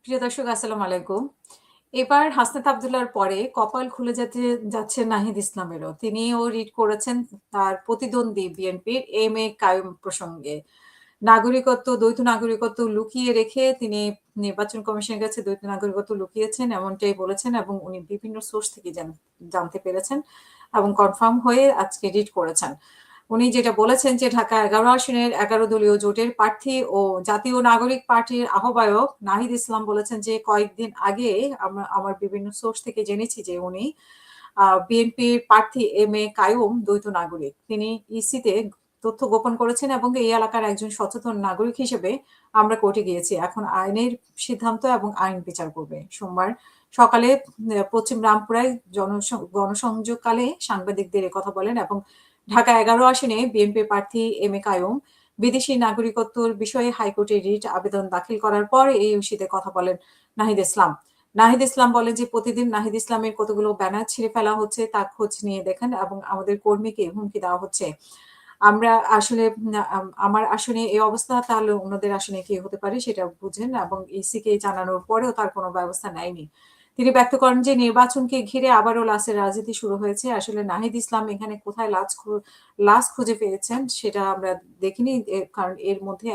প্রিয় দর্শক আসসালামু আলাইকুম। এবার হাসনাত আব্দুল্লাহর পরে কপাল খুলে যেতে যাচ্ছে নাহিদ ইসলামেরও। তিনিও রিট করেছেন তার প্রতিদ্বন্দ্বী বিএনপির এম এ কাইয়ুম প্রসঙ্গে। দ্বৈত নাগরিকত্ব লুকিয়ে রেখে তিনি নির্বাচন কমিশনের কাছে দ্বৈত নাগরিকত্ব লুকিয়েছেন এমনটাই বলেছেন এবং উনি বিভিন্ন সোর্স থেকে জানতে পেরেছেন এবং কনফার্ম হয়ে আজকে রিট করেছেন। উনি যেটা বলেছেন যে ঢাকা ১১ আসনের ১১ দলীয় জোটের প্রার্থী ও জাতীয় নাগরিক পার্টির আহ্বায়ক নাহিদ ইসলাম বলেছেন যে কয়েকদিন আগে আমার বিভিন্ন সোর্স থেকে জেনেছি যে উনি বিএনপির প্রার্থী এম এ কাইয়ুম দ্বৈত নাগরিক। তিনি ইসিতে তথ্য গোপন করেছেন এবং এই এলাকার একজন সচেতন নাগরিক হিসেবে আমরা কোর্টে গিয়েছি। এখন আইনের সিদ্ধান্ত এবং আইন বিচার করবে। সোমবার সকালে পশ্চিম রামপুরায় গণসংযোগকালে সাংবাদিকদের একথা বলেন এবং ঢাকা ১১ আসনে বিএনপি প্রার্থী এম এ কাইয়ুম বিদেশি নাগরিকত্বর বিষয়ে হাইকোর্টে রিট আবেদন দাখিল করার পর এই ইস্যুতে কথা বলেন নাহিদ ইসলাম। নাহিদ ইসলাম বলেন যে প্রতিদিন নাহিদ ইসলামের কতগুলো ব্যানার ছিঁড়ে ফেলা হচ্ছে তা খোঁজ নিয়ে দেখেন এবং আমাদের কর্মীকে হুমকি দেওয়া হচ্ছে। আমরা আসলে আমার আসনে এই অবস্থা তাহলে অন্যদের আসনে কি হতে পারে সেটা বুঝেন এবং ইসিকে জানানোর পরেও তার কোনো ব্যবস্থা নেয়নি। তিনি ব্যক্ত করেন যে নির্বাচনকে ঘিরে আবারও লাশের রাজনীতি শুরু হয়েছে। আসলে নাহিদ ইসলাম এখানে কোথায় লাশ খুঁজে পেয়েছেন সেটা আমরা দেখিনি। কারণ এর মধ্যে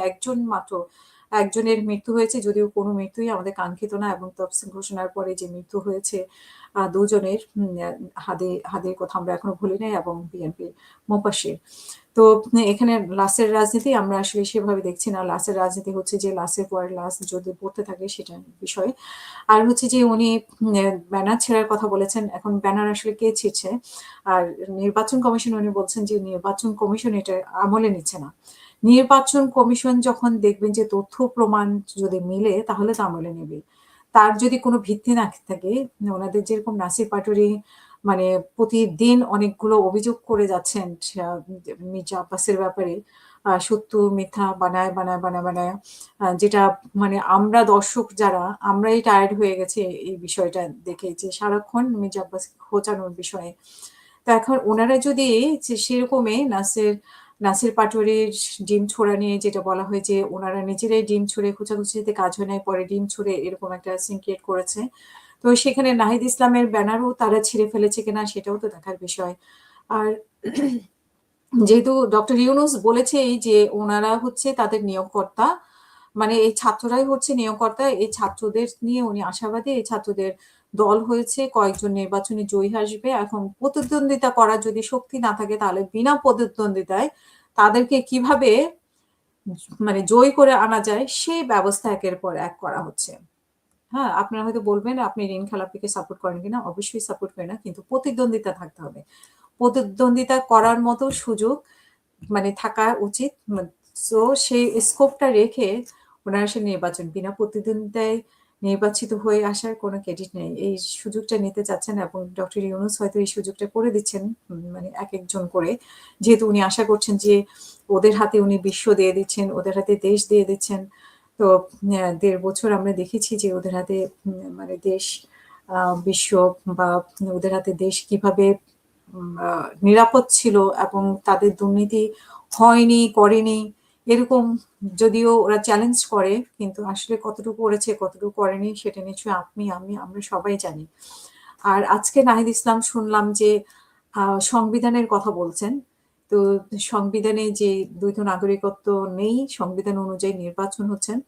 একজনের মৃত্যু হয়েছে যদিও কোনো মৃত্যুই আমাদের কাঙ্ক্ষিত না এবং তফসিল ঘোষণার পরে যে মৃত্যু হয়েছে ২ জনের হাদির কথা আমরা এখনো ভুলি নাই এবং বিএনপির মোবাশ্বের। তো এখানে লাশের রাজনীতি আমরা আসলে সেভাবে দেখছি না। লাশের রাজনীতি হচ্ছে যে লাশের পর লাশ যদি পড়তে থাকে সেটা বিষয়। আর হচ্ছে যে উনি ব্যানার ছেঁড়ার কথা বলেছেন। এখন ব্যানার আসলে কে ছিঁড়ছে? আর নির্বাচন কমিশন উনি বলছেন যে নির্বাচন কমিশন এটা আমলে নিচ্ছে না। নির্বাচন কমিশন যখন দেখবেন যে তথ্য প্রমাণ যদি মিলে তাহলে তো আমলে নেবে। তার যদি কোনো ভিত্তি না থাকে, ওনাদের যেরকম নাসির পাটোয়ারি মানে প্রতিদিন অনেকগুলো অভিযোগ করে যাচ্ছেন মির্জা আব্বাসের ব্যাপারে। সত্য মিথ্যা বানায় যেটা মানে আমরা দর্শক যারা আমরাই টায়ার্ড হয়ে গেছি এই বিষয়টা দেখে যে সারাক্ষণ মির্জা আব্বাসকে খোঁচানোর বিষয়ে। তো এখন উনারা যদি যে সেরকমই নাসির পাটোয়ারির ডিম ছোঁড়া নিয়ে যেটা বলা হয় যে উনারা নিজেরাই ডিম ছুঁড়ে খোঁচাখুচিতে কাজ হয় নাই, পরে ডিম ছুঁড়ে এরকম একটা সিন ক্রিয়েট করেছে। তো সেখানে নাহিদ ইসলামের ব্যানারও তারা ছিঁড়ে ফেলেছে কিনা সেটাও তো দেখার বিষয়। আর যেহেতু ডক্টর ইউনুস বলেছেই যে উনারা হচ্ছে তাদের নিয়োগকর্তা, মানে এই ছাত্ররাই হচ্ছে নিয়োগকর্তা। এই ছাত্রদের নিয়ে উনি আশাবাদী। এই ছাত্রদের দল হয়েছে, কয়েকজন নির্বাচনে জয়ী আসবে। এখন প্রতিদ্বন্দ্বিতা করার যদি শক্তি না থাকে তাহলে বিনা প্রতিদ্বন্দ্বিতায় তাদেরকে কিভাবে মানে জয়ী করে আনা যায় সেই ব্যবস্থা একের পর এক করা হচ্ছে। হ্যাঁ, আপনারা হয়তো বলবেন আপনি ঋণ খেলাপিকে সাপোর্ট করেন কিনা? অবশ্যই সাপোর্ট করি না। কিন্তু প্রতিদ্বন্দ্বিতা থাকতে হবে। প্রতিদ্বন্দ্বিতা করার মতো সুযোগ মানে থাকা উচিত। সো সেই স্কোপটা রেখে উনারা আসলে বিনা প্রতিদ্বন্দ্বিতায় নির্বাচিত হয়ে আসার কোনো ক্রেডিট নেই। এই সুযোগটা নিতে চাচ্ছেন এবং ডক্টর ইউনূস হয়তো এই সুযোগটা করে দিচ্ছেন মানে একেকজন করে। যেহেতু উনি আশা করছেন যে ওদের হাতে উনি বিশ্ব দিয়ে দিচ্ছেন, ওদের হাতে দেশ দিয়ে দিচ্ছেন। তো ১.৫ বছর আমরা দেখেছি যে ওদের হাতে মানে দেশ, বিশ্ব বা ওদের হাতে দেশ কিভাবে নিরাপদ ছিল এবং তাদের দুর্নীতি হয়নি, করেনি। এরকম যদিও ওরা চ্যালেঞ্জ করে কিন্তু আসলে কতটুকু করেছে, কতটুকু করেনি সেটা নিশ্চয়ই আপনি, আমি, আমরা সবাই জানি। আর আজকে নাহিদ ইসলাম শুনলাম যে সংবিধানের কথা বলছেন। তো সংবিধানে যে দ্বৈত নাগরিকত্ব নেই, সংবিধান অনুযায়ী নির্বাচন হচ্ছেন।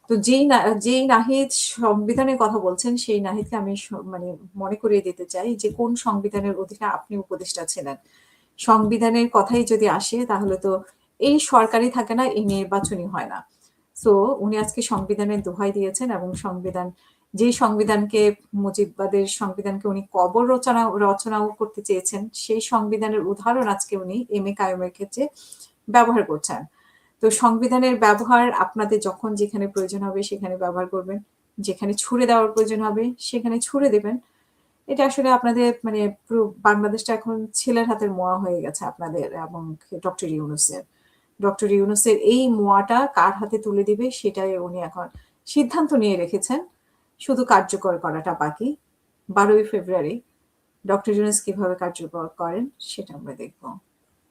তো যেই নাহিদ সংবিধানের কথা বলছেন, সেই নাহিদকে আমি মানে মনে করিয়ে দিতে চাই যে কোন সংবিধানের অধীনে আপনি উপদেষ্টা ছিলেন। সংবিধানের কথাই যদি আসে তাহলে তো এই সরকারই থাকে না, এই নির্বাচনই হয় না। সো উনি আজকে সংবিধানের দোহাই দিয়েছেন এবং যেই সংবিধানকে মুজিববাদের সংবিধানকে উনি কবর রচনাও করতে চেয়েছেন, সেই সংবিধানের উদাহরণ আজকে উনি এম এ কাইয়ুমের ক্ষেত্রে ব্যবহার করছেন। তো সংবিধানের ব্যবহার আপনাদের যখন যেখানে প্রয়োজন হবে সেখানে ব্যবহার করবেন। যেখানে ছুড়ে দেওয়ার প্রয়োজন হবে সেখানে ছুড়ে দিবেন। এটা আসলে আপনাদের মানে পুরো বাংলাদেশটা এখন ছেলের হাতের মোয়া হয়ে গেছে আপনাদের এবং ডক্টর ইউনূসের। ডক্টর ইউনূসের এই মোয়াটা কার হাতে তুলে দিবে সেটাই উনি এখন সিদ্ধান্ত নিয়ে রেখেছেন। শুধু কার্যকর করাটা বাকি। ১২ই ফেব্রুয়ারি ডক্টর ইউনূস কিভাবে কার্যকর করেন সেটা আমরা দেখব।